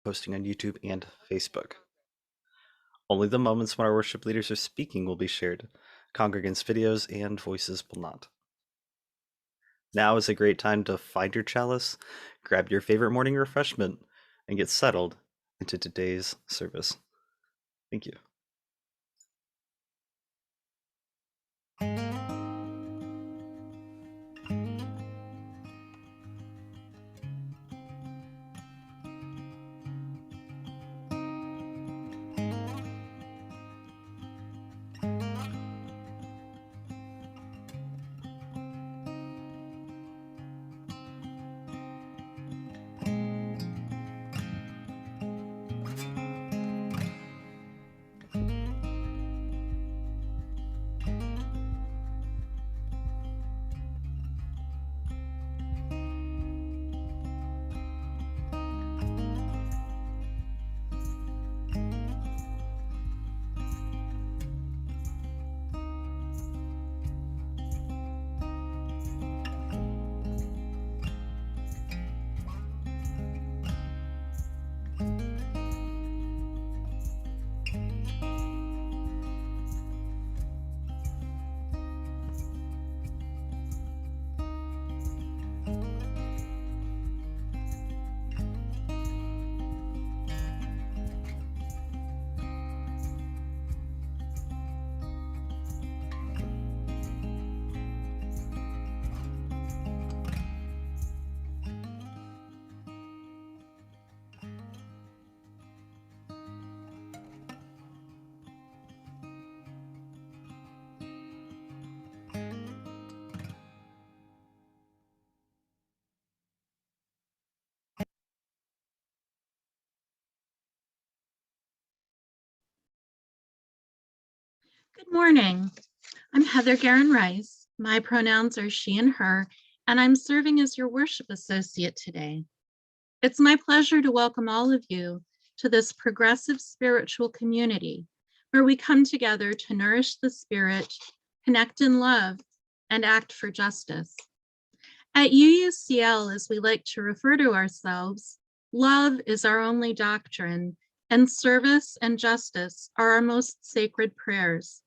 posting on YouTube and Facebook. Only the moments when our worship leaders are speaking will be shared. Congregants' videos and voices will not. Now is a great time to find your chalice, grab your favorite morning refreshment, and get settled into today's service. Thank you. Good morning. I'm Heather Guerin Rice. My pronouns are she and her, and I'm serving as your worship associate today. It's my pleasure to welcome all of you to this progressive spiritual community where we come together to nourish the spirit, connect in love, and act for justice. At UUCL, as we like to refer to ourselves, love is our only doctrine, and service and justice are our most sacred prayers.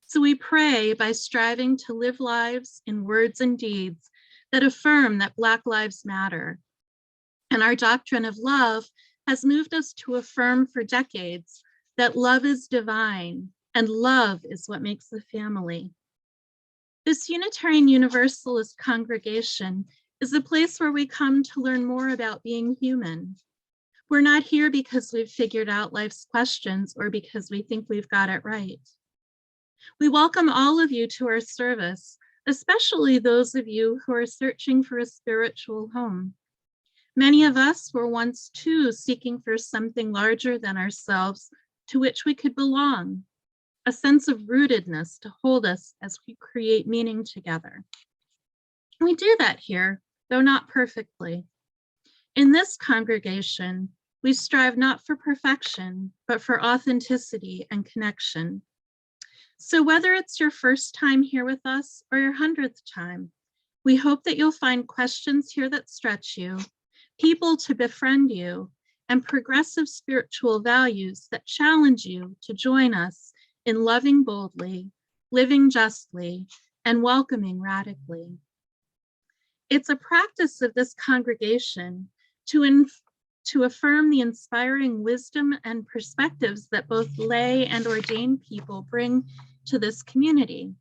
So we pray by striving to live lives in words and deeds that affirm that Black lives matter. And our doctrine of love has moved us to affirm for decades that love is divine and love is what makes a family. This Unitarian Universalist congregation is a place where we come to learn more about being human. We're not here because we've figured out life's questions or because we think we've got it right. We welcome all of you to our service, especially those of you who are searching for a spiritual home. Many of us were once too seeking for something larger than ourselves to which we could belong, a sense of rootedness to hold us as we create meaning together. We do that here, though not perfectly. In this congregation, we strive not for perfection, but for authenticity and connection. So whether it's your first time here with us or your 100th time, we hope that you'll find questions here that stretch you, people to befriend you, and progressive spiritual values that challenge you to join us in loving boldly, living justly, and welcoming radically. It's a practice of this congregation to affirm the inspiring wisdom and perspectives that both lay and ordained people bring to this community.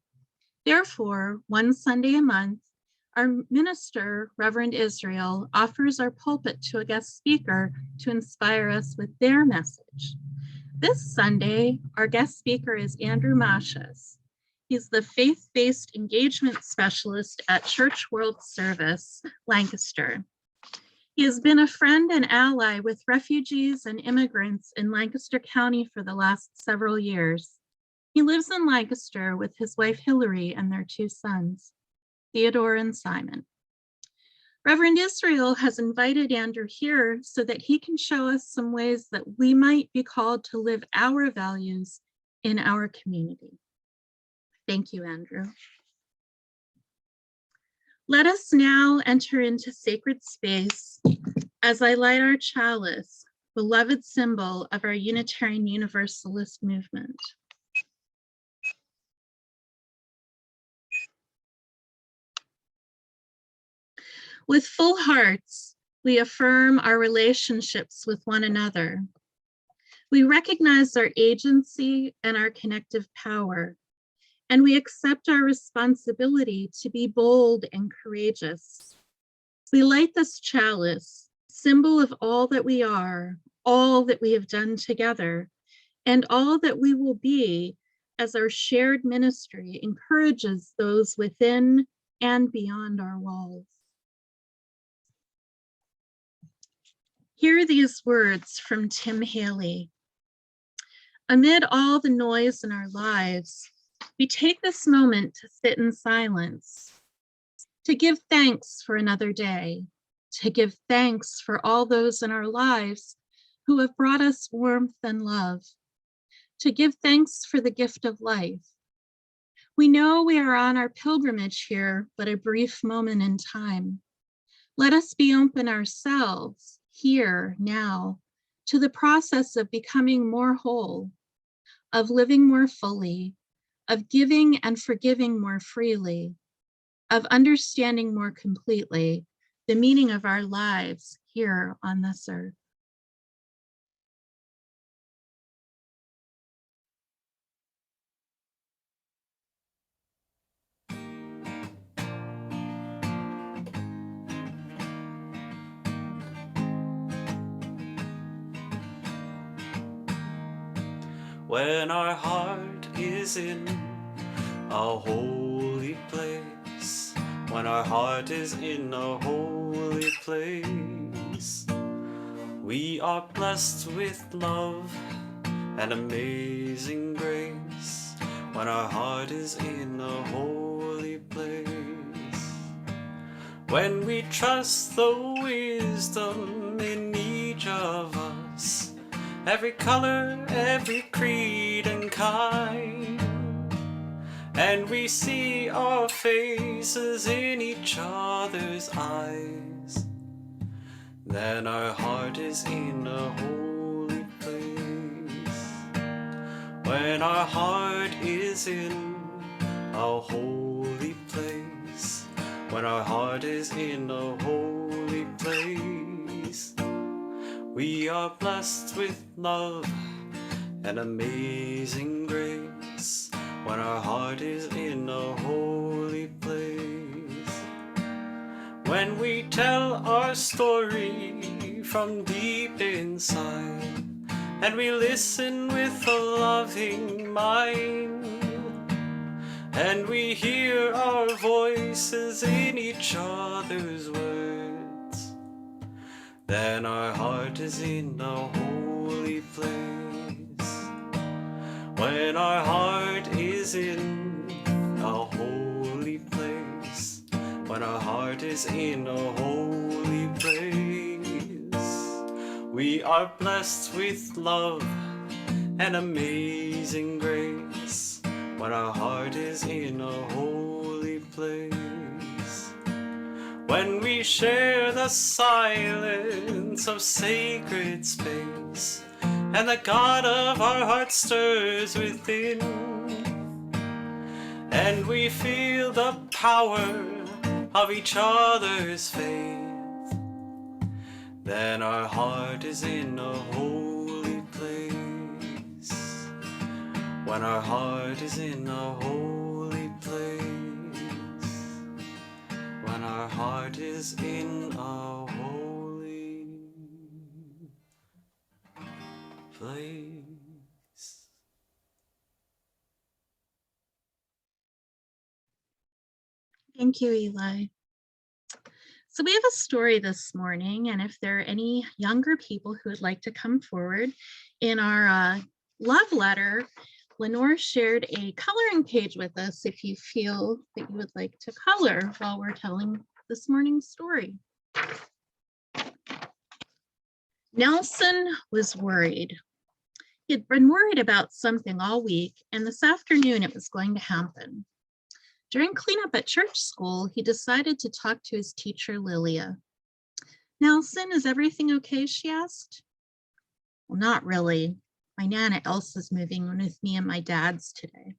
Therefore, one Sunday a month, our minister, Reverend Israel, offers our pulpit to a guest speaker to inspire us with their message. This Sunday, our guest speaker is Andrew Mashas. He's the faith-based engagement specialist at Church World Service, Lancaster. He has been a friend and ally with refugees and immigrants in Lancaster County for the last several years. He lives in Lancaster with his wife Hillary and their two sons, Theodore and Simon. Reverend Israel has invited Andrew here so that he can show us some ways that we might be called to live our values in our community. Thank you, Andrew. Let us now enter into sacred space as I light our chalice beloved symbol of our Unitarian Universalist movement. With full hearts, we affirm our relationships with one another. We recognize our agency and our connective power, and we accept our responsibility to be bold and courageous. We light this chalice, symbol of all that we are, all that we have done together, and all that we will be as our shared ministry encourages those within and beyond our walls. Hear these words from Tim Haley. Amid all the noise in our lives, we take this moment to sit in silence, to give thanks for another day, to give thanks for all those in our lives who have brought us warmth and love, to give thanks for the gift of life. We know we are on our pilgrimage here, but a brief moment in time. Let us be open ourselves, here, now, to the process of becoming more whole, of living more fully, of giving and forgiving more freely, of understanding more completely the meaning of our lives here on this earth. When our heart is in a holy place, when our heart is in a holy place, we are blessed with love and amazing grace. When our heart is in a holy place, when we trust the wisdom in each of us, every color, every creed and kind, and we see our faces in each other's eyes, then our heart is in a holy place. When our heart is in a holy place, when our heart is in a holy place, we are blessed with love and amazing grace. When our heart is in a holy place, when we tell our story from deep inside, and we listen with a loving mind, and we hear our voices in each other's words, then our heart is in a holy place. When our heart is in a holy place, when our heart is in a holy place, we are blessed with love and amazing grace. When our heart is in a holy place, when we share the silence of sacred space, and the God of our heart stirs within, and we feel the power of each other's faith, then our heart is in a holy place. When our heart is in a holy place, when our heart is in a holy place. Thank you, Eli. So we have a story this morning, and if there are any younger people who would like to come forward, in our love letter, Lenore shared a coloring page with us if you feel that you would like to color while we're telling this morning's story. Nelson was worried. He had been worried about something all week, and this afternoon it was going to happen. During cleanup at church school, he decided to talk to his teacher, Lilia. "Nelson, is everything okay?" she asked. Well, not really. My Nana Elsa's moving in with me and my dad's today.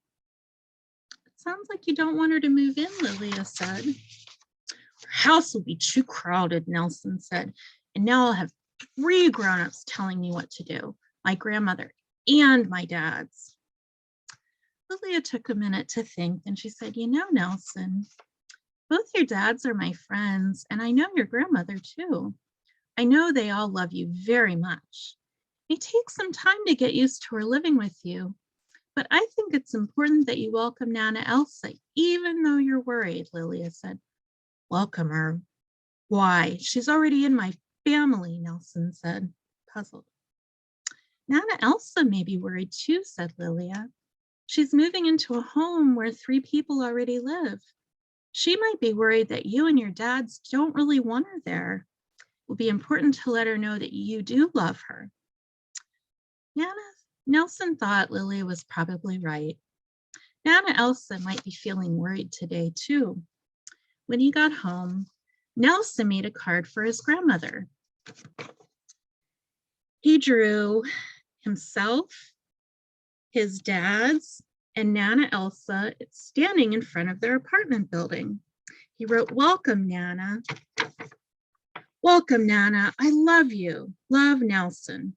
It sounds like you don't want her to move in, Lilia said. Her house will be too crowded, Nelson said. And now I'll have 3 grown-ups telling me what to do, my grandmother and my dad's. Lilia took a minute to think, and she said, you know, Nelson, both your dads are my friends, and I know your grandmother too. I know they all love you very much. It takes some time to get used to her living with you, but I think it's important that you welcome Nana Elsa, even though you're worried, Lilia said. Welcome her. Why? She's already in my family, Nelson said, puzzled. Nana Elsa may be worried too, said Lilia. She's moving into a home where 3 people already live. She might be worried that you and your dads don't really want her there. It will be important to let her know that you do love her. Nelson thought Lilia was probably right. Nana Elsa might be feeling worried today too. When he got home, Nelson made a card for his grandmother. He drew himself, his dad's, and Nana Elsa standing in front of their apartment building. He wrote, welcome, Nana. Welcome, Nana. I love you. Love, Nelson.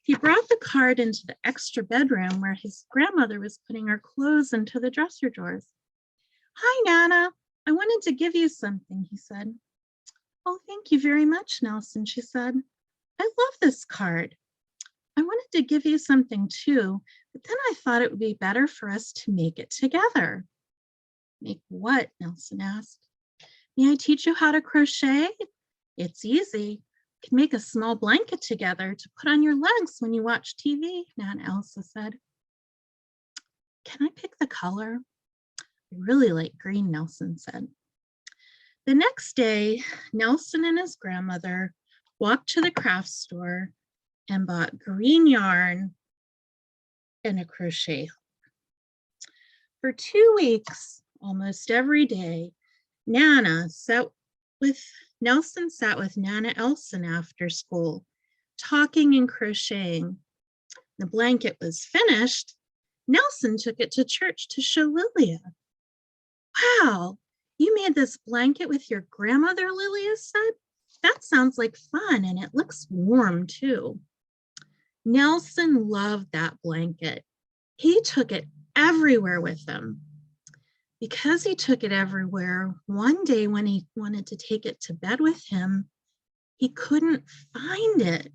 He brought the card into the extra bedroom where his grandmother was putting her clothes into the dresser drawers. Hi, Nana. I wanted to give you something, he said. Oh, thank you very much, Nelson, she said. I love this card. I wanted to give you something too, but then I thought it would be better for us to make it together. Make what? Nelson asked. May I teach you how to crochet? It's easy. You can make a small blanket together to put on your legs when you watch TV, Nana Elsa said. Can I pick the color? I really like green, Nelson said. The next day, Nelson and his grandmother walked to the craft store and bought green yarn and a crochet hook. For 2 weeks, almost every day, Nelson sat with Nana Elsa after school, talking and crocheting. The blanket was finished. Nelson took it to church to show Lilia. Wow, you made this blanket with your grandmother, Lilia said. That sounds like fun, and it looks warm too. Nelson loved that blanket. He took it everywhere with him. Because he took it everywhere, one day when he wanted to take it to bed with him, he couldn't find it.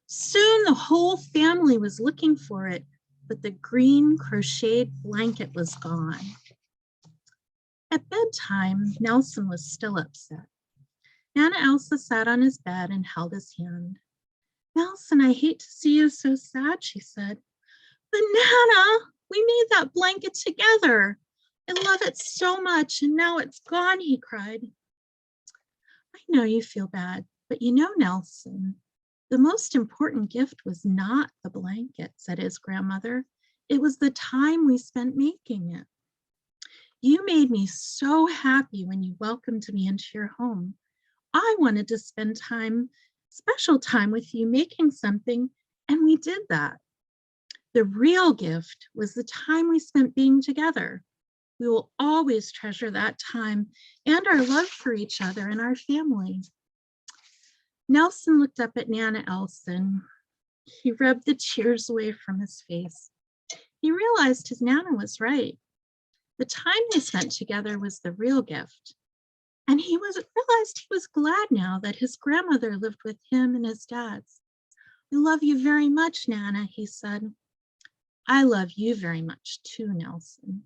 Soon the whole family was looking for it, but the green crocheted blanket was gone. At bedtime, Nelson was still upset. Nana Elsa sat on his bed and held his hand. Nelson, I hate to see you so sad, she said. But Nana, we made that blanket together. I love it so much, and now it's gone, he cried. I know you feel bad, but you know, Nelson, the most important gift was not the blanket, said his grandmother. It was the time we spent making it. You made me so happy when you welcomed me into your home. I wanted to spend time, special time with you making something, and we did that. The real gift was the time we spent being together. We will always treasure that time and our love for each other and our family. Nelson looked up at Nana Elsa. He rubbed the tears away from his face. He realized his Nana was right. The time they spent together was the real gift. And he realized he was glad now that his grandmother lived with him and his dad's. I love you very much, Nana, he said. I love you very much too, Nelson.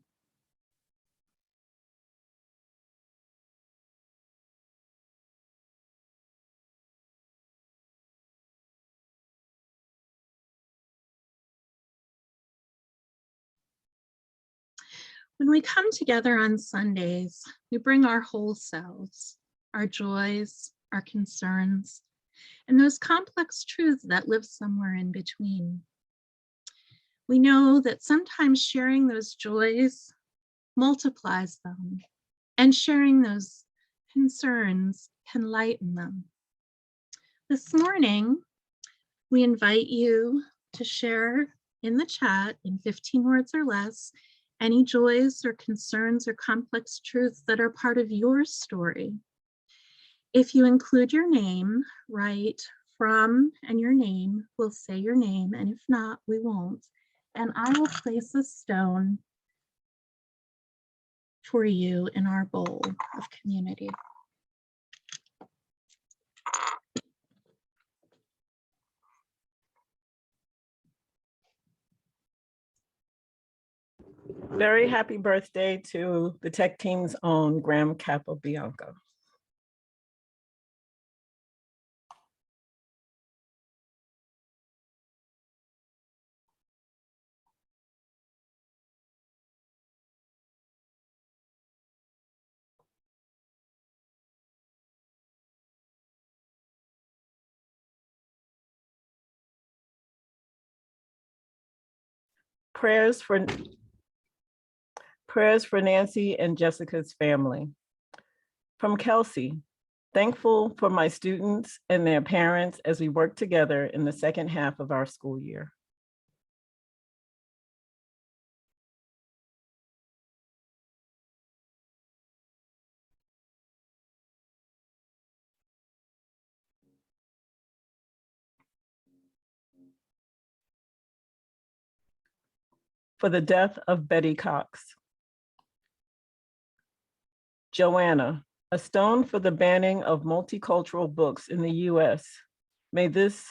When we come together on Sundays, we bring our whole selves, our joys, our concerns, and those complex truths that live somewhere in between. We know that sometimes sharing those joys multiplies them, and sharing those concerns can lighten them. This morning, We invite you to share in the chat in 15 words or less any joys or concerns or complex truths that are part of your story. If you include your name, write from and your name, we'll say your name, and if not, we won't. And I will place a stone for you in our bowl of community. Very happy birthday to the tech team's own Graham Capobianco. Prayers for Nancy and Jessica's family. From Kelsey, thankful for my students and their parents as we work together in the second half of our school year. For the death of Betty Cox. Joanna, a stone for the banning of multicultural books in the US. May this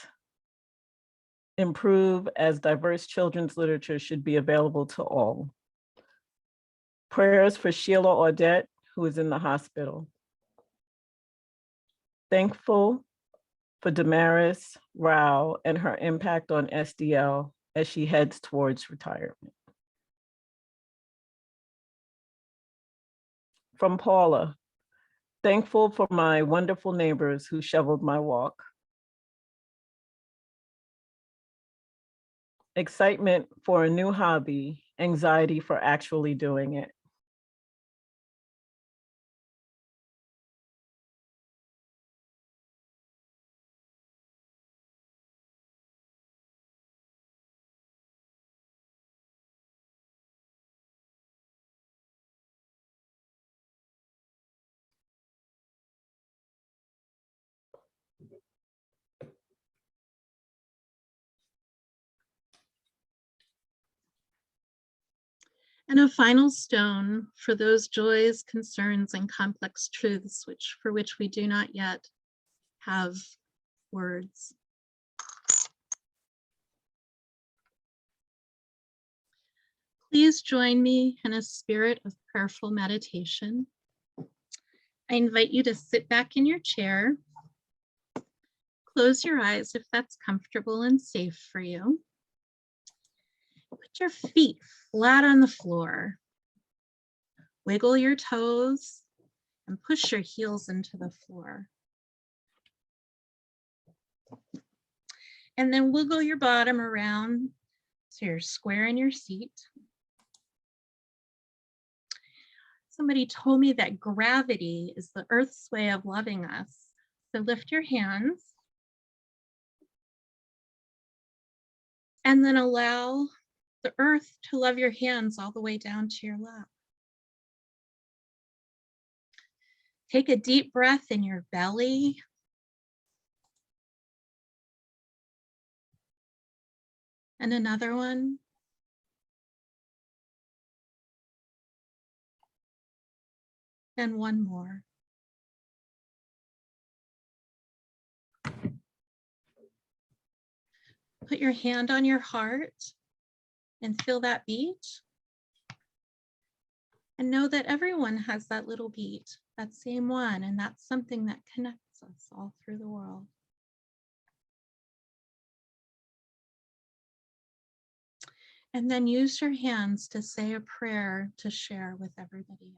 improve as diverse children's literature should be available to all. Prayers for Sheila Audette, who is in the hospital. Thankful for Damaris Rao and her impact on SDL as she heads towards retirement. From Paula, thankful for my wonderful neighbors who shoveled my walk. Excitement for a new hobby, anxiety for actually doing it. And a final stone for those joys, concerns, and complex truths for which we do not yet have words. Please join me in a spirit of prayerful meditation. I invite you to sit back in your chair. Close your eyes if that's comfortable and safe for you. Put your feet flat on the floor. Wiggle your toes and push your heels into the floor. And then wiggle your bottom around so you're square in your seat. Somebody told me that gravity is the earth's way of loving us. So lift your hands and then allow the earth to love your hands all the way down to your lap. Take a deep breath in your belly. And another one. And one more. Put your hand on your heart and feel that beat. And know that everyone has that little beat, that same one, and that's something that connects us all through the world. And then use your hands to say a prayer to share with everybody else.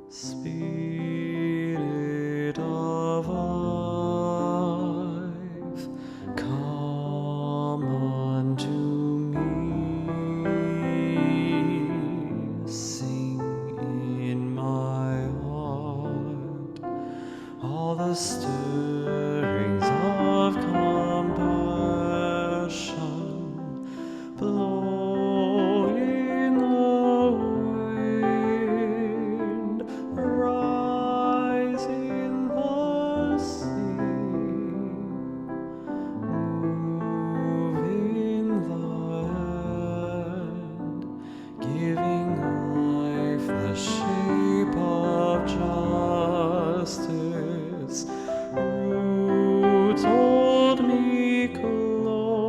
Spirit of life, come unto me. Sing in my heart all the stirrings of compassion. Blow in the wind, rise in the sea, move in the hand, giving life the shape of justice. Roots hold me close,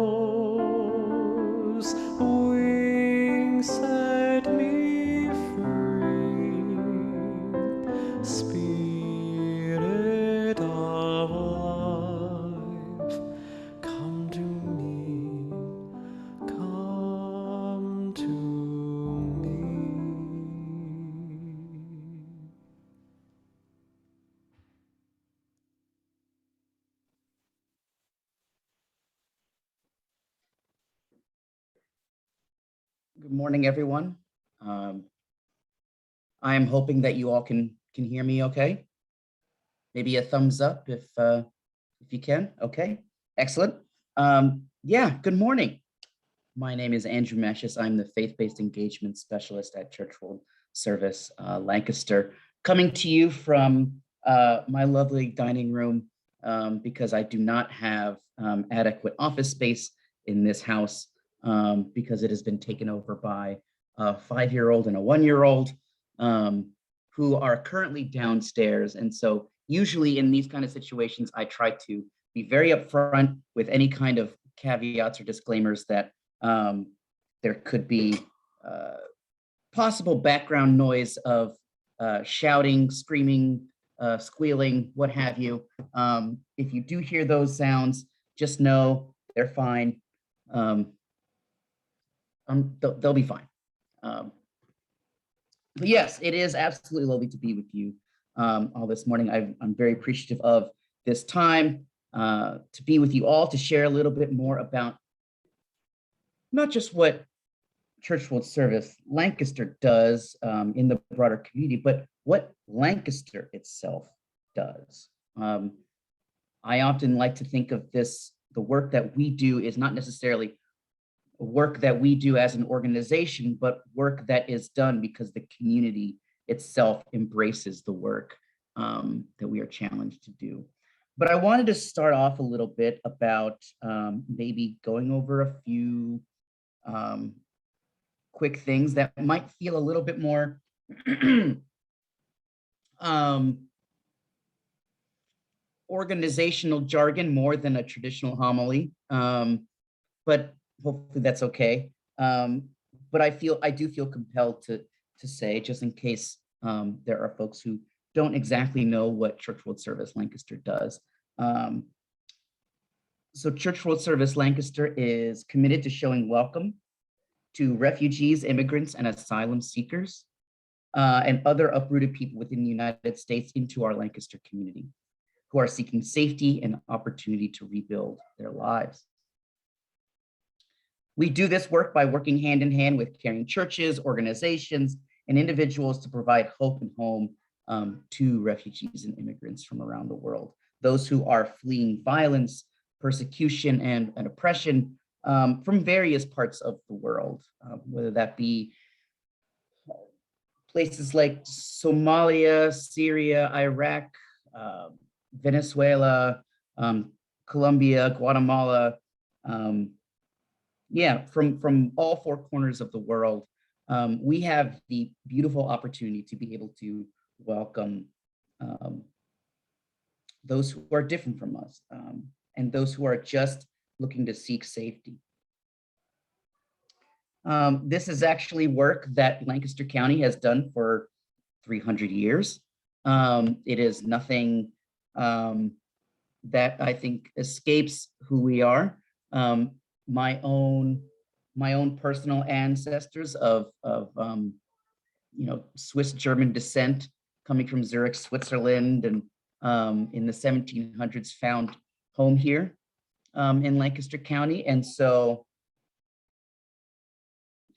wings set me free. Spirit of life, come to me, come to me. Good morning, everyone. I am hoping that you all can hear me okay. Maybe a thumbs up if you can. Okay, excellent. Yeah, good morning. My name is Andrew Mashas. I'm the faith-based engagement specialist at Church World Service Lancaster, coming to you from my lovely dining room because I do not have adequate office space in this house because it has been taken over by a 5-year-old and a 1-year-old who are currently downstairs. And so usually in these kind of situations, I try to be very upfront with any kind of caveats or disclaimers that there could be possible background noise of shouting, screaming, squealing, what have you. If you do hear those sounds, just know they're fine. They'll be fine. But yes, it is absolutely lovely to be with you all this morning. I'm very appreciative of this time to be with you all, to share a little bit more about not just what Church World Service Lancaster does in the broader community, but what Lancaster itself does. I often like to think of this, the work that we do is not necessarily work that we do as an organization, but work that is done because the community itself embraces the work that we are challenged to do. But I wanted to start off a little bit about maybe going over a few quick things that might feel a little bit more organizational jargon more than a traditional homily, but hopefully that's okay. But I do feel compelled to say, just in case there are folks who don't exactly know what Church World Service Lancaster does. So Church World Service Lancaster is committed to showing welcome to refugees, immigrants, and asylum seekers, and other uprooted people within the United States into our Lancaster community who are seeking safety and opportunity to rebuild their lives. We do this work by working hand in hand with caring churches, organizations, and individuals to provide hope and home to refugees and immigrants from around the world. Those who are fleeing violence, persecution, and oppression from various parts of the world, whether that be places like Somalia, Syria, Iraq, Venezuela, Colombia, Guatemala, yeah, from all 4 corners of the world. We have the beautiful opportunity to be able to welcome those who are different from us and those who are just looking to seek safety. This is actually work that Lancaster County has done for 300 years. It is nothing that I think escapes who we are. My own personal ancestors of Swiss German descent coming from Zurich, Switzerland, and in the 1700s found home here in Lancaster County. And so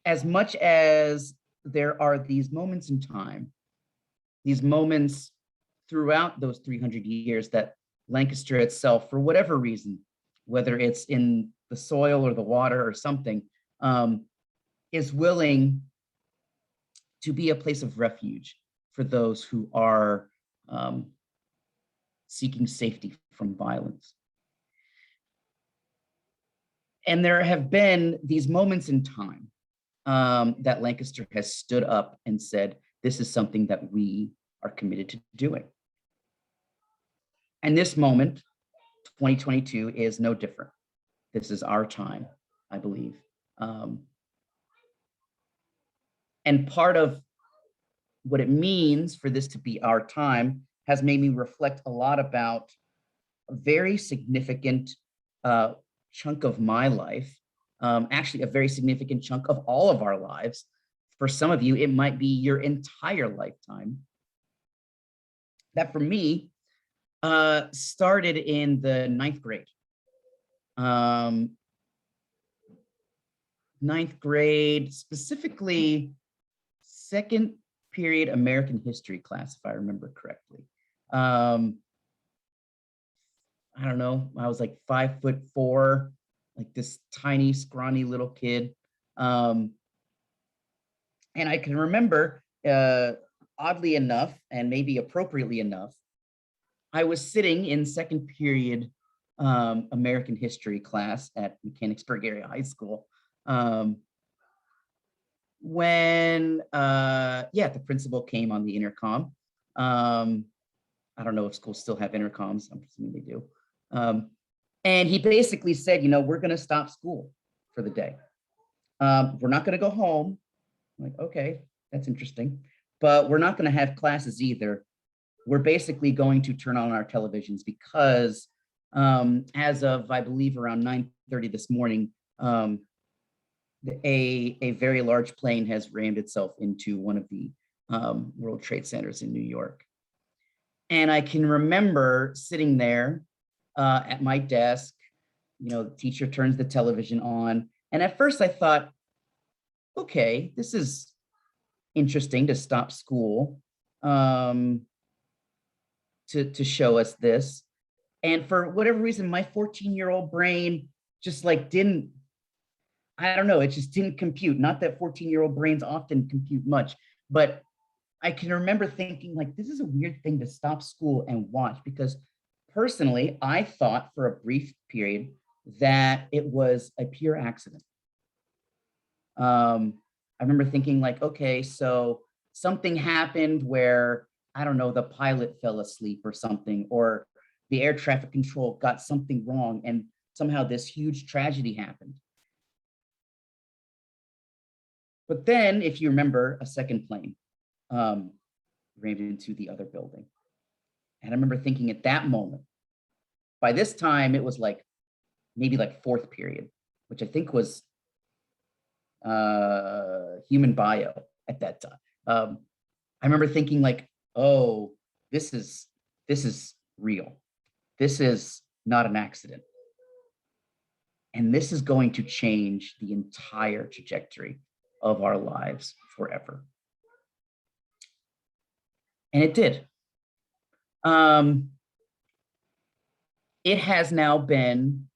as much as there are these moments in time, these moments throughout those 300 years that Lancaster itself, for whatever reason, whether it's in the soil or the water or something, is willing to be a place of refuge for those who are seeking safety from violence. And there have been these moments in time that Lancaster has stood up and said, this is something that we are committed to doing. And this moment, 2022, is no different. This is our time, I believe. And part of what it means for this to be our time has made me reflect a lot about a very significant chunk of my life, actually a very significant chunk of all of our lives. For some of you, it might be your entire lifetime. That for me started in the 9th grade. 9th grade, specifically second period American history class, if I remember correctly. I don't know, I was like 5'4", like this tiny, scrawny little kid. And I can remember, oddly enough, and maybe appropriately enough, I was sitting in second period American history class at Mechanicsburg Area High School when, the principal came on the intercom. I don't know if schools still have intercoms. I'm presuming they do. And he basically said, we're going to stop school for the day. We're not going to go home. I'm like, okay, that's interesting. But we're not going to have classes either. We're basically going to turn on our televisions because as of, I believe, around 9:30 this morning, a very large plane has rammed itself into one of the World Trade Centers in New York. And I can remember sitting there at my desk, the teacher turns the television on. And at first I thought, okay, this is interesting to stop school to show us this. And for whatever reason, my 14-year-old brain just didn't, I don't know, it just didn't compute. Not that 14-year-old brains often compute much, but I can remember thinking this is a weird thing to stop school and watch, because personally, I thought for a brief period that it was a pure accident. I remember thinking okay, so something happened where, I don't know, the pilot fell asleep or something, or the air traffic control got something wrong and somehow this huge tragedy happened. But then, if you remember, a second plane rammed into the other building. And I remember thinking at that moment, by this time, it was maybe fourth period, which I think was human bio at that time. I remember thinking oh, this is real. This is not an accident. And this is going to change the entire trajectory of our lives forever. And it did. It has now been,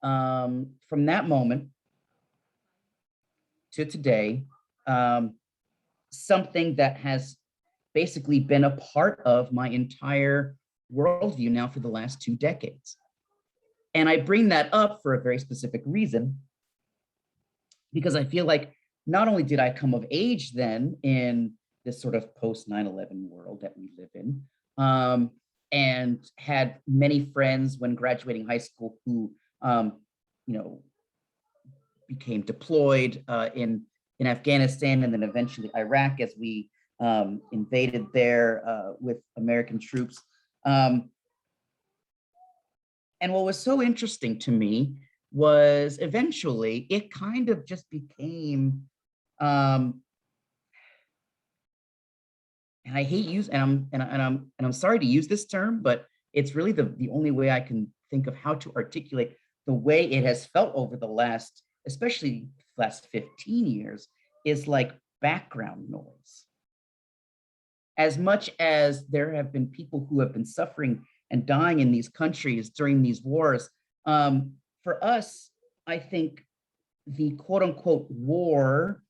from that moment to today, something that has basically been a part of my entire worldview now for the last 2 decades. And I bring that up for a very specific reason, because I feel not only did I come of age then in this sort of post 9/11 world that we live in, and had many friends when graduating high school who, became deployed in Afghanistan and then eventually Iraq as we invaded there with American troops. And what was so interesting to me was eventually it kind of just became and I hate use, and I'm sorry to use this term, but it's really the only way I can think of how to articulate the way it has felt over the last, especially last 15 years, is like background noise. As much as there have been people who have been suffering and dying in these countries during these wars, for us, I think the quote unquote war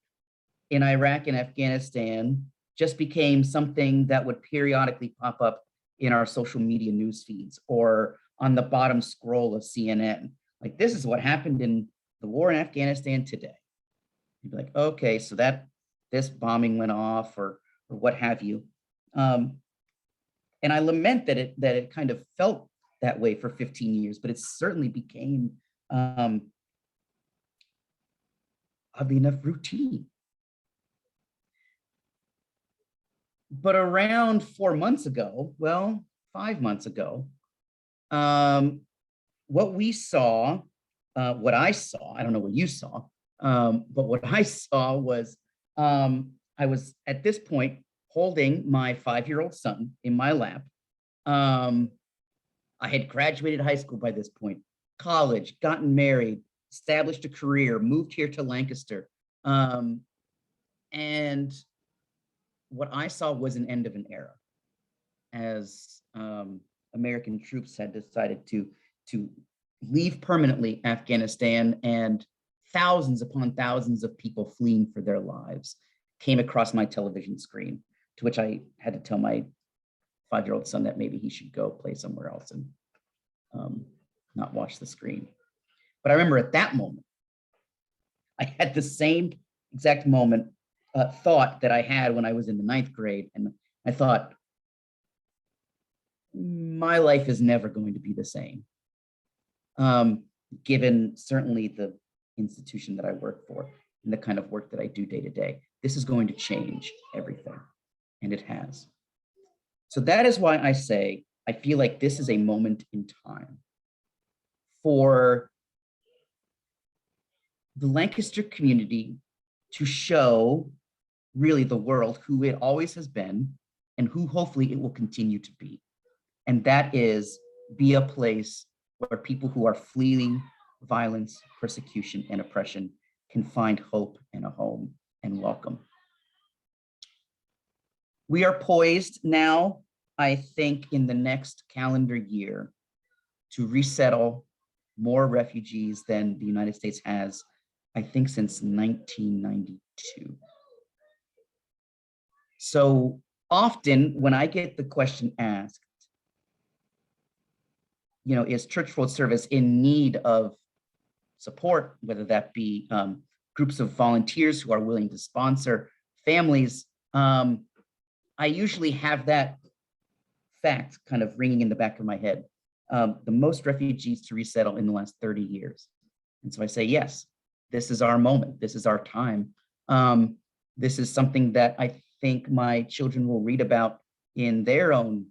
in Iraq and Afghanistan just became something that would periodically pop up in our social media news feeds or on the bottom scroll of CNN. Like, this is what happened in the war in Afghanistan today. You'd be like, okay, so this bombing went off or what have you. And I lament that it kind of felt that way for 15 years, but it certainly became, oddly enough, routine. But around 4 months ago, well, 5 months ago, what we saw, what I saw, I don't know what you saw, but what I saw was, I was at this point holding my 5-year-old son in my lap. I had graduated high school by this point, college, gotten married, established a career, moved here to Lancaster. And what I saw was an end of an era, as American troops had decided to leave permanently Afghanistan, and thousands upon thousands of people fleeing for their lives came across my television screen, to which I had to tell my 5-year-old son that maybe he should go play somewhere else and not watch the screen. But I remember at that moment, I had the same exact moment, thought that I had when I was in the 9th grade. And I thought, my life is never going to be the same. Given certainly the institution that I work for and the kind of work that I do day to day, this is going to change everything, and it has. So that is why I say, I feel like this is a moment in time for the Lancaster community to show really the world who it always has been and who hopefully it will continue to be. And that is be a place where people who are fleeing violence, persecution, and oppression can find hope and a home and welcome. We are poised now, I think, in the next calendar year to resettle more refugees than the United States has, I think, since 1992. So often when I get the question asked, is Church World Service in need of support, whether that be groups of volunteers who are willing to sponsor families, I usually have that fact kind of ringing in the back of my head. The most refugees to resettle in the last 30 years. And so I say, yes, this is our moment. This is our time. This is something that I think my children will read about in their own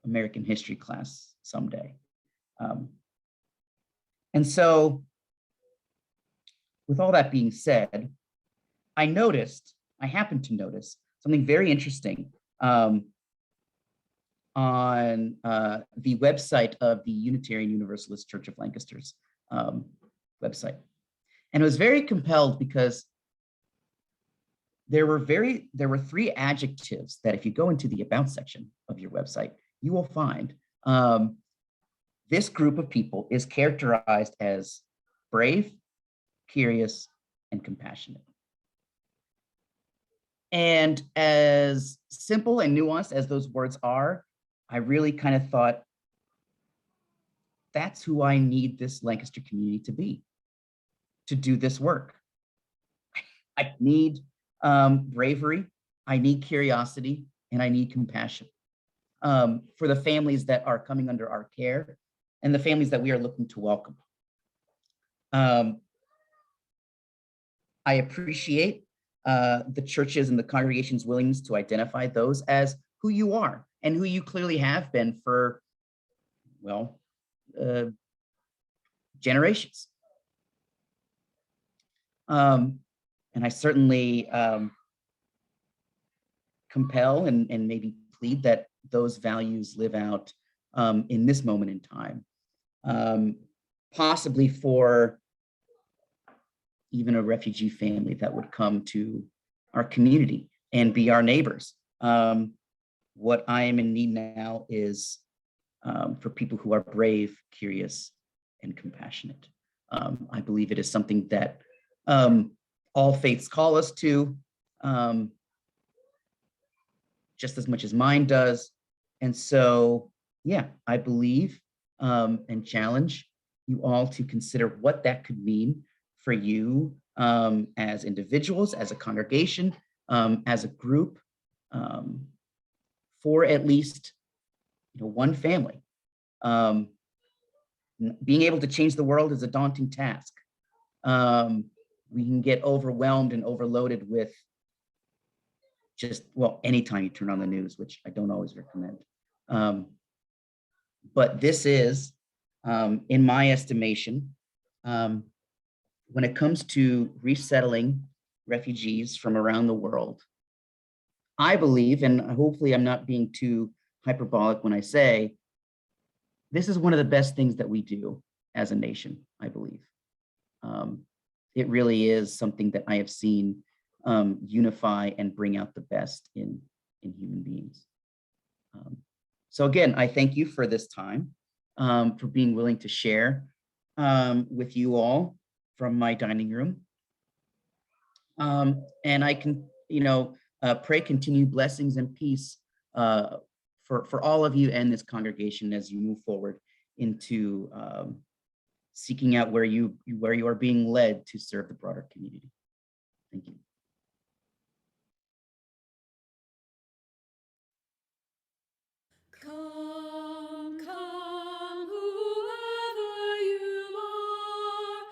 American history class someday. And so with all that being said, I happened to notice something very interesting on the website of the Unitarian Universalist Church of Lancaster's website. And I was very compelled because there were 3 adjectives that if you go into the About section of your website, you will find this group of people is characterized as brave, curious, and compassionate. And as simple and nuanced as those words are, I really kind of thought, that's who I need this Lancaster community to be, to do this work. I need bravery, I need curiosity, and I need compassion for the families that are coming under our care and the families that we are looking to welcome. I appreciate the churches and the congregation's willingness to identify those as who you are and who you clearly have been for, well, generations. And I certainly compel and maybe plead that those values live out in this moment in time, possibly for even a refugee family that would come to our community and be our neighbors. What I am in need now is for people who are brave, curious, and compassionate. I believe it is something that all faiths call us to, just as much as mine does. And so, yeah, I believe and challenge you all to consider what that could mean for you as individuals, as a congregation, as a group, for at least one family. Being able to change the world is a daunting task. We can get overwhelmed and overloaded with just, well, anytime you turn on the news, which I don't always recommend. But this is, in my estimation, when it comes to resettling refugees from around the world, I believe, and hopefully I'm not being too hyperbolic when I say, this is one of the best things that we do as a nation, I believe. It really is something that I have seen unify and bring out the best in human beings. So again, I thank you for this time, for being willing to share with you all from my dining room. And I can, pray continued blessings and peace for all of you and this congregation as you move forward into seeking out where you are being led to serve the broader community. Thank you. Come, come, whoever you are,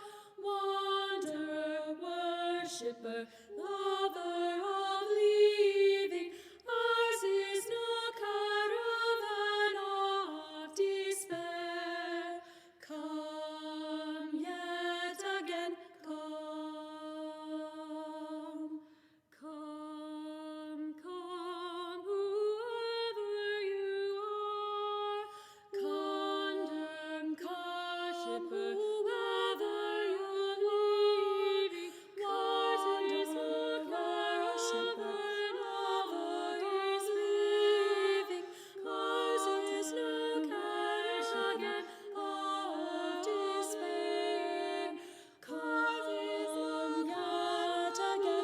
wanderer, worshipper, lover of leaving, ours is no caravan of despair. Come yet again, come, come, come, whoever you are, condemned, worshipper, lover of leaving, condemned, worshipper, lover is leaving, causes no caravan of despair. Come yet again,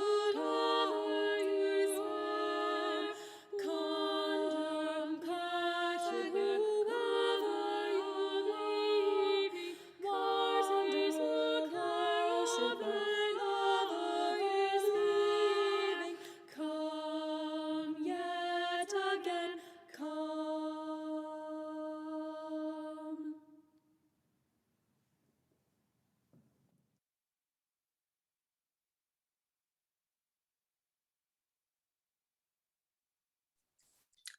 cover you are, condemned, worshipper, lover you leaving, causes no caravan, lover is leaving. Come yet again, come.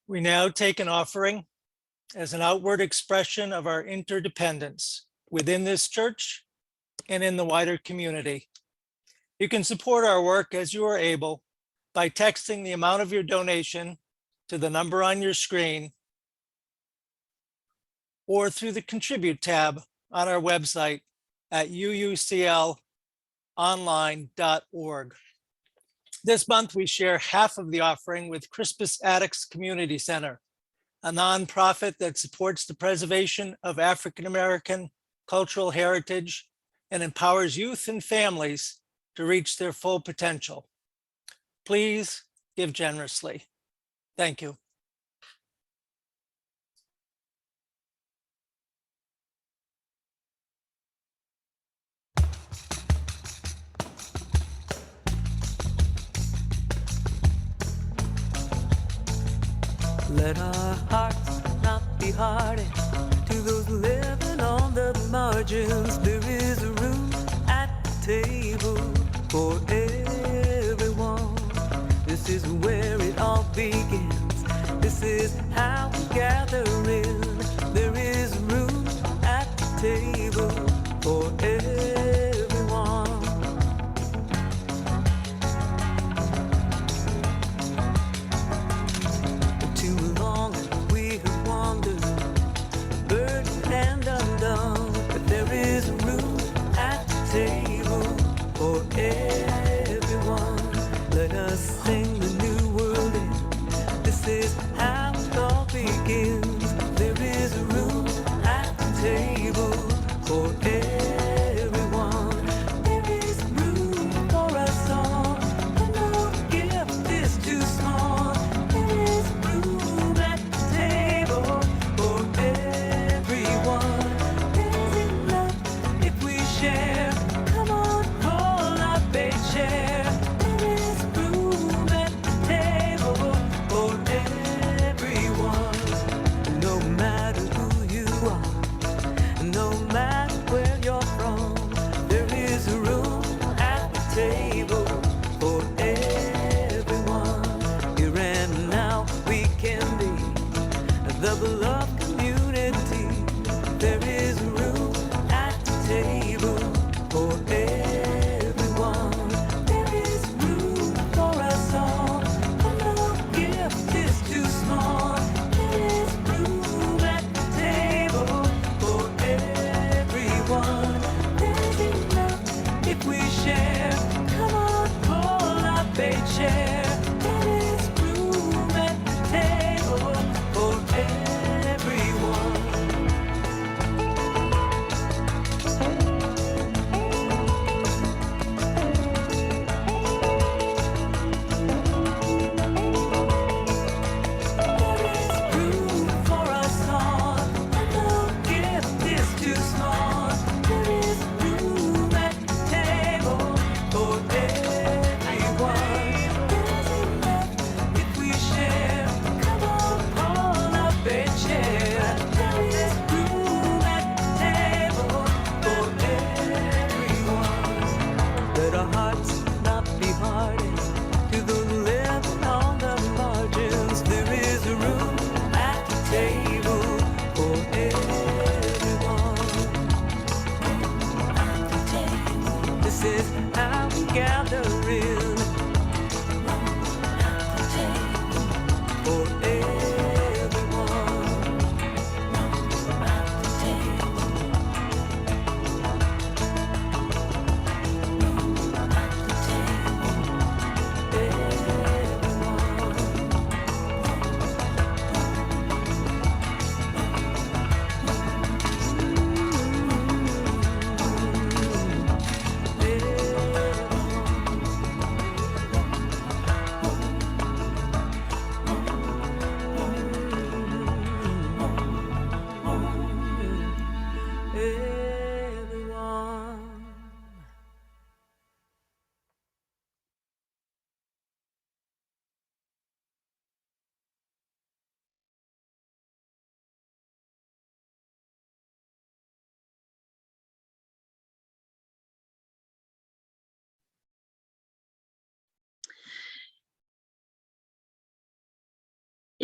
We now take an offering as an outward expression of our interdependence within this church and in the wider community. You can support our work as you are able by texting the amount of your donation to the number on your screen or through the Contribute tab on our website at UUCLonline.org. This month, we share half of the offering with Crispus Attucks Community Center, a nonprofit that supports the preservation of African-American cultural heritage and empowers youth and families to reach their full potential. Please give generously. Thank you. Let our hearts not be hardened to those living on the margins. There is room at the table for everyone. This is where it all begins. This is how we gather in. There is room at the table for everyone.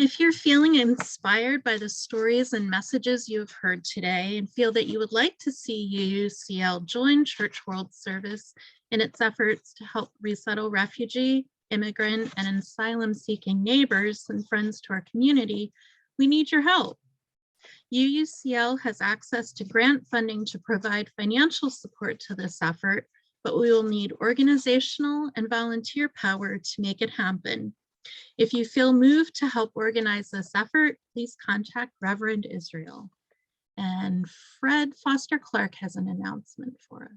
If you're feeling inspired by the stories and messages you have heard today and feel that you would like to see UUCL join Church World Service in its efforts to help resettle refugee, immigrant, and asylum-seeking neighbors and friends to our community, we need your help. UUCL has access to grant funding to provide financial support to this effort, but we will need organizational and volunteer power to make it happen. If you feel moved to help organize this effort, please contact Reverend Israel. And Fred Foster Clark has an announcement for us.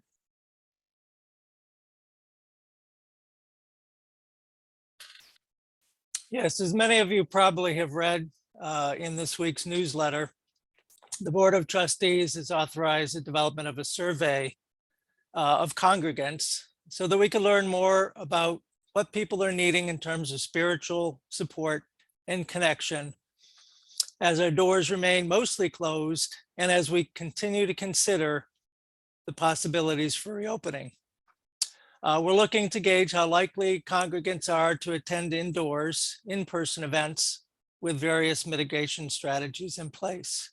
Yes, as many of you probably have read in this week's newsletter, the Board of Trustees has authorized the development of a survey of congregants so that we can learn more about what people are needing in terms of spiritual support and connection as our doors remain mostly closed and as we continue to consider the possibilities for reopening. We're looking to gauge how likely congregants are to attend indoors, in-person events with various mitigation strategies in place.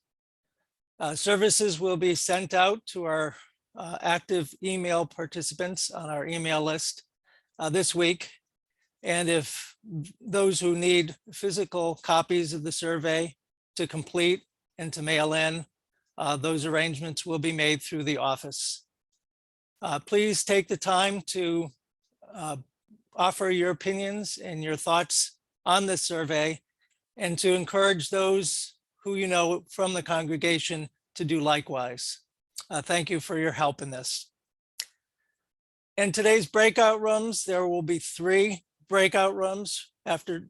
Services will be sent out to our active email participants on our email list this week. And if those who need physical copies of the survey to complete and to mail in, those arrangements will be made through the office. Please take the time to offer your opinions and your thoughts on this survey and to encourage those who you know from the congregation to do likewise. Thank you for your help in this. In today's breakout rooms, there will be 3 breakout rooms after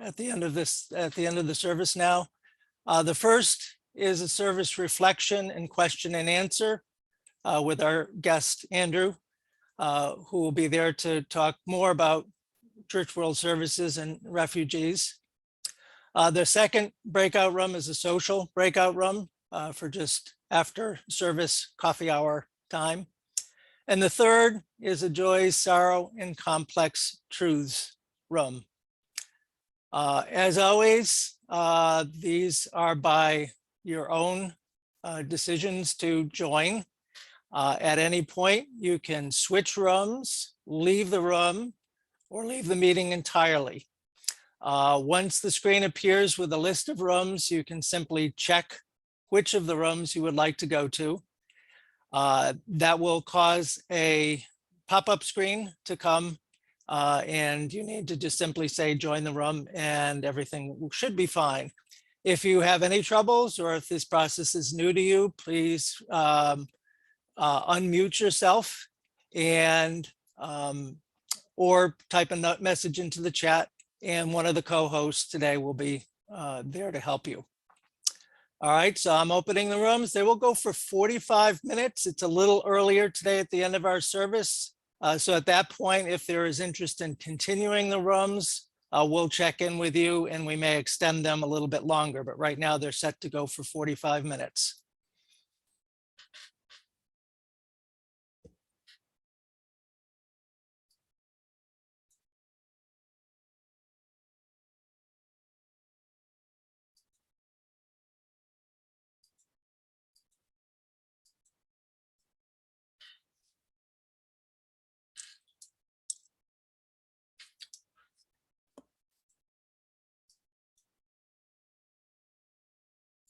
at the end of the service now. The first is a service reflection and question and answer with our guest Andrew, who will be there to talk more about Church World Services and refugees. The second breakout room is a social breakout room for just after service coffee hour time. And the third is a joy, sorrow, and complex truths room. As always, these are by your own decisions to join. At any point, you can switch rooms, leave the room, or leave the meeting entirely. Once the screen appears with a list of rooms, you can simply check which of the rooms you would like to go to. That will cause a pop-up screen to come and you need to just simply say join the room and everything should be fine. If you have any troubles or if this process is new to you, please unmute yourself and or type a message into the chat, and one of the co-hosts today will be there to help you. All right, so I'm opening the rooms. They will go for 45 minutes. It's a little earlier today at the end of our service. So at that point, if there is interest in continuing the rooms, we'll check in with you and we may extend them a little bit longer, but right now they're set to go for 45 minutes.